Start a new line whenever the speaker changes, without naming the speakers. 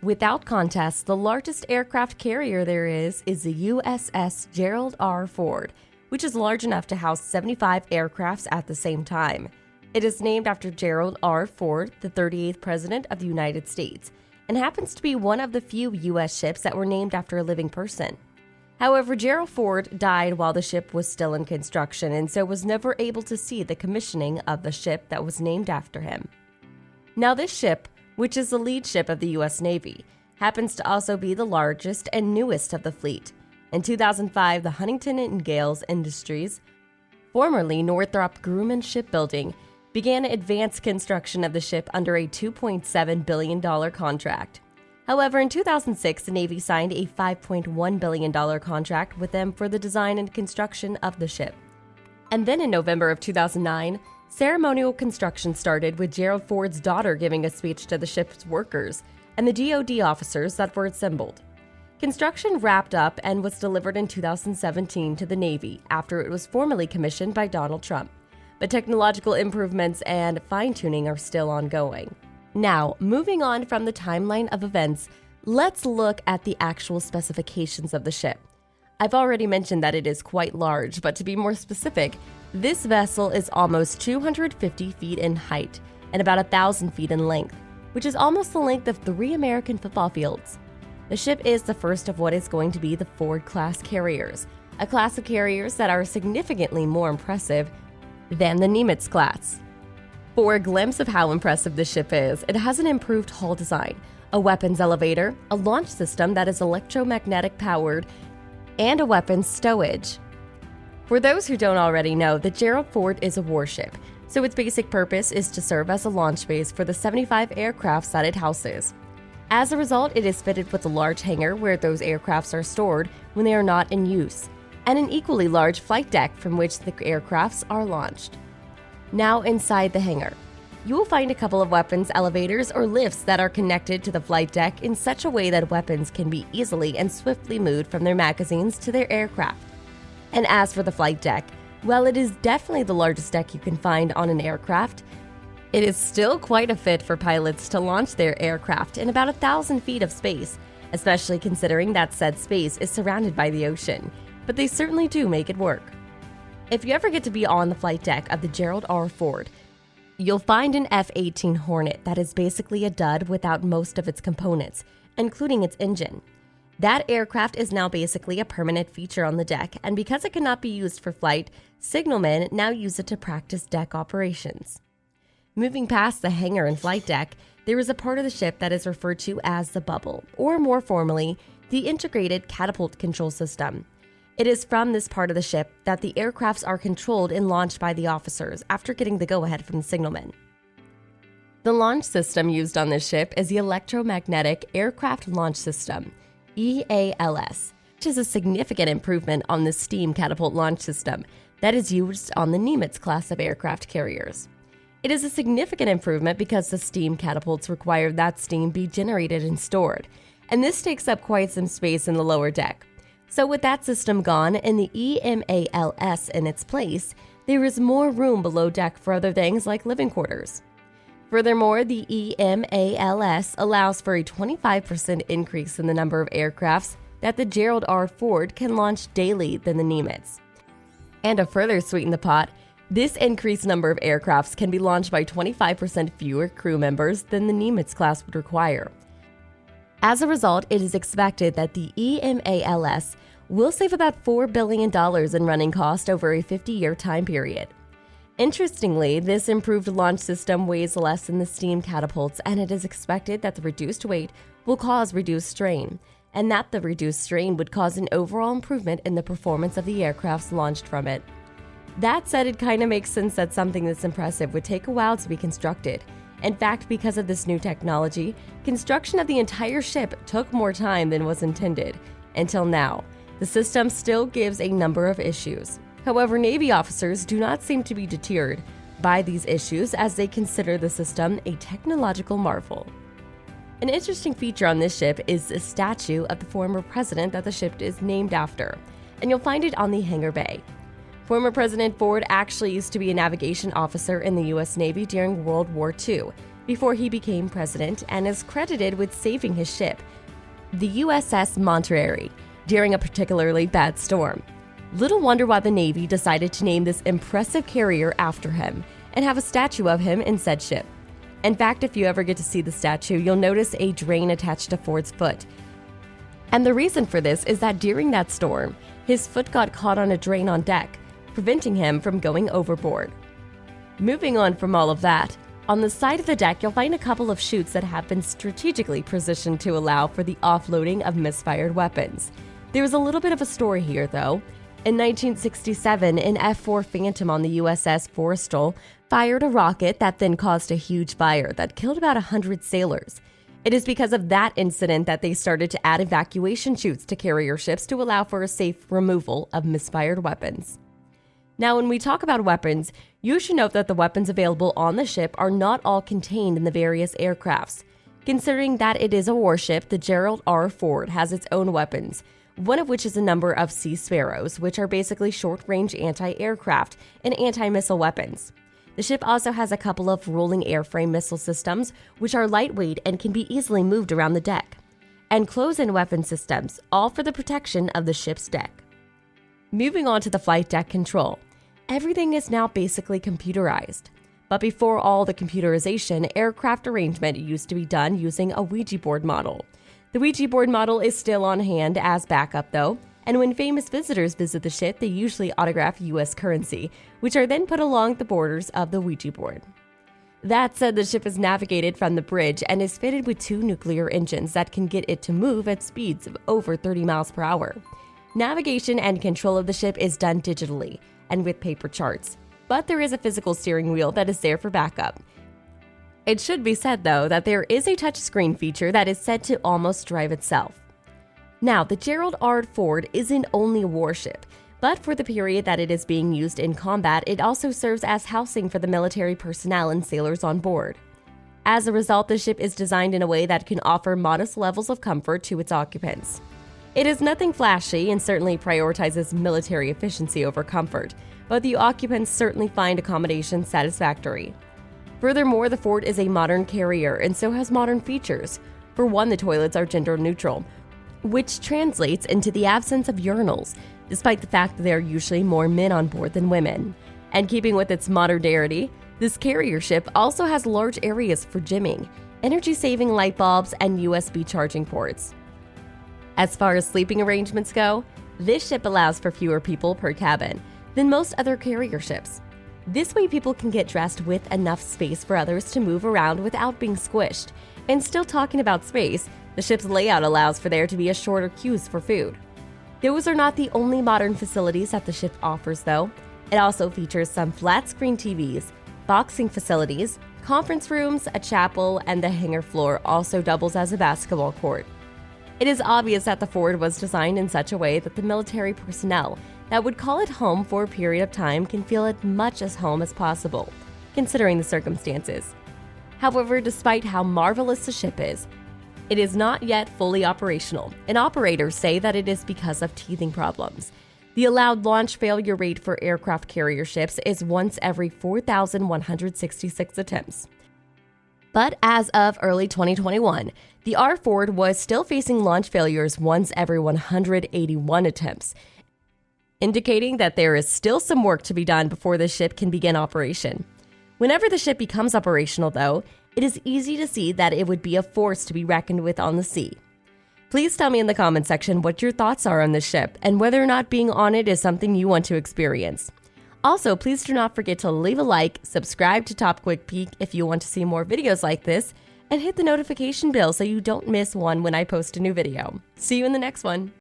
Without contest, the largest aircraft carrier there is the USS Gerald R. Ford, which is large enough to house 75 aircrafts at the same time. It is named after Gerald R. Ford, the 38th President of the United States, and happens to be one of the few U.S. ships that were named after a living person. However, Gerald Ford died while the ship was still in construction and so was never able to see the commissioning of the ship that was named after him. Now this ship, which is the lead ship of the U.S. Navy, happens to also be the largest and newest of the fleet. In 2005, the Huntington and Gales Industries, formerly Northrop Grumman Shipbuilding, began advanced construction of the ship under a $2.7 billion contract. However, in 2006, the Navy signed a $5.1 billion contract with them for the design and construction of the ship. And then in November of 2009, ceremonial construction started with Gerald Ford's daughter giving a speech to the ship's workers and the DoD officers that were assembled. Construction wrapped up and was delivered in 2017 to the Navy after it was formally commissioned by Donald Trump. But technological improvements and fine-tuning are still ongoing. Now, moving on from the timeline of events, let's look at the actual specifications of the ship. I've already mentioned that it is quite large, but to be more specific, this vessel is almost 250 feet in height and about 1,000 feet in length, which is almost the length of 3 American football fields. The ship is the first of what is going to be the Ford-class carriers, a class of carriers that are significantly more impressive than the Nimitz class. For a glimpse of how impressive this ship is, it has an improved hull design, a weapons elevator, a launch system that is electromagnetic powered, and a weapons stowage. For those who don't already know, the Gerald Ford is a warship, so its basic purpose is to serve as a launch base for the 75 aircrafts that it houses. As a result, it is fitted with a large hangar where those aircrafts are stored when they are not in use, and an equally large flight deck from which the aircrafts are launched. Now inside the hangar, you will find a couple of weapons elevators or lifts that are connected to the flight deck in such a way that weapons can be easily and swiftly moved from their magazines to their aircraft. And as for the flight deck, while it is definitely the largest deck you can find on an aircraft, it is still quite a fit for pilots to launch their aircraft in about 1,000 feet of space, especially considering that said space is surrounded by the ocean, but they certainly do make it work. If you ever get to be on the flight deck of the Gerald R. Ford, you'll find an F-18 Hornet that is basically a dud without most of its components, including its engine. That aircraft is now basically a permanent feature on the deck, and because it cannot be used for flight, signalmen now use it to practice deck operations. Moving past the hangar and flight deck, there is a part of the ship that is referred to as the bubble, or more formally, the integrated catapult control system. It is from this part of the ship that the aircrafts are controlled and launched by the officers after getting the go-ahead from the signalmen. The launch system used on this ship is the Electromagnetic Aircraft Launch System, EALS, which is a significant improvement on the steam catapult launch system that is used on the Nimitz class of aircraft carriers. It is a significant improvement because the steam catapults require that steam be generated and stored, and this takes up quite some space in the lower deck. So with that system gone and the EMALS in its place, there is more room below deck for other things like living quarters. Furthermore, the EMALS allows for a 25% increase in the number of aircrafts that the Gerald R. Ford can launch daily than the Nimitz. And to further sweeten the pot, this increased number of aircrafts can be launched by 25% fewer crew members than the Nimitz class would require. As a result, it is expected that the EMALS will save about $4 billion in running cost over a 50-year time period. Interestingly, this improved launch system weighs less than the steam catapults, and it is expected that the reduced weight will cause reduced strain, and that the reduced strain would cause an overall improvement in the performance of the aircrafts launched from it. That said, it kind of makes sense that something this impressive would take a while to be constructed. In fact, because of this new technology, construction of the entire ship took more time than was intended. Until now, the system still gives a number of issues. However, Navy officers do not seem to be deterred by these issues as they consider the system a technological marvel. An interesting feature on this ship is a statue of the former president that the ship is named after, and you'll find it on the hangar bay. Former President Ford actually used to be a navigation officer in the U.S. Navy during World War II, before he became president and is credited with saving his ship, the USS Monterey, during a particularly bad storm. Little wonder why the Navy decided to name this impressive carrier after him and have a statue of him in said ship. In fact, if you ever get to see the statue, you'll notice a drain attached to Ford's foot. And the reason for this is that during that storm, his foot got caught on a drain on deck, preventing him from going overboard. Moving on from all of that, on the side of the deck, you'll find a couple of chutes that have been strategically positioned to allow for the offloading of misfired weapons. There's a little bit of a story here, though. In 1967, an F-4 Phantom on the USS Forrestal fired a rocket that then caused a huge fire that killed about 100 sailors. It is because of that incident that they started to add evacuation chutes to carrier ships to allow for a safe removal of misfired weapons. Now, when we talk about weapons, you should note that the weapons available on the ship are not all contained in the various aircrafts. Considering that it is a warship, the Gerald R. Ford has its own weapons, one of which is a number of Sea Sparrows, which are basically short-range anti-aircraft and anti-missile weapons. The ship also has a couple of rolling airframe missile systems, which are lightweight and can be easily moved around the deck, and close-in weapon systems, all for the protection of the ship's deck. Moving on to the flight deck control. Everything is now basically computerized. But before all the computerization, aircraft arrangement used to be done using a Ouija board model. The Ouija board model is still on hand as backup though, and when famous visitors visit the ship, they usually autograph US currency, which are then put along the borders of the Ouija board. That said, the ship is navigated from the bridge and is fitted with 2 nuclear engines that can get it to move at speeds of over 30 miles per hour. Navigation and control of the ship is done digitally and with paper charts, but there is a physical steering wheel that is there for backup. It should be said, though, that there is a touchscreen feature that is said to almost drive itself. Now, the Gerald R. Ford isn't only a warship, but for the period that it is being used in combat, it also serves as housing for the military personnel and sailors on board. As a result, the ship is designed in a way that can offer modest levels of comfort to its occupants. It is nothing flashy and certainly prioritizes military efficiency over comfort, but the occupants certainly find accommodation satisfactory. Furthermore, the Ford is a modern carrier and so has modern features. For one, the toilets are gender neutral, which translates into the absence of urinals, despite the fact that there are usually more men on board than women. And keeping with its modernity, this carrier ship also has large areas for gymming, energy-saving light bulbs, and USB charging ports. As far as sleeping arrangements go, this ship allows for fewer people per cabin than most other carrier ships. This way people can get dressed with enough space for others to move around without being squished. And still talking about space, the ship's layout allows for there to be a shorter queues for food. Those are not the only modern facilities that the ship offers though. It also features some flat-screen TVs, boxing facilities, conference rooms, a chapel, and the hangar floor also doubles as a basketball court. It is obvious that the Ford was designed in such a way that the military personnel that would call it home for a period of time can feel as much as home as possible, considering the circumstances. However, despite how marvelous the ship is, it is not yet fully operational, and operators say that it is because of teething problems. The allowed launch failure rate for aircraft carrier ships is once every 4,166 attempts. But as of early 2021, the R. Ford was still facing launch failures once every 181 attempts, indicating that there is still some work to be done before the ship can begin operation. Whenever the ship becomes operational, though, it is easy to see that it would be a force to be reckoned with on the sea. Please tell me in the comment section what your thoughts are on this ship and whether or not being on it is something you want to experience. Also, please do not forget to leave a like, subscribe to Top Quick Peek if you want to see more videos like this, and hit the notification bell so you don't miss one when I post a new video. See you in the next one.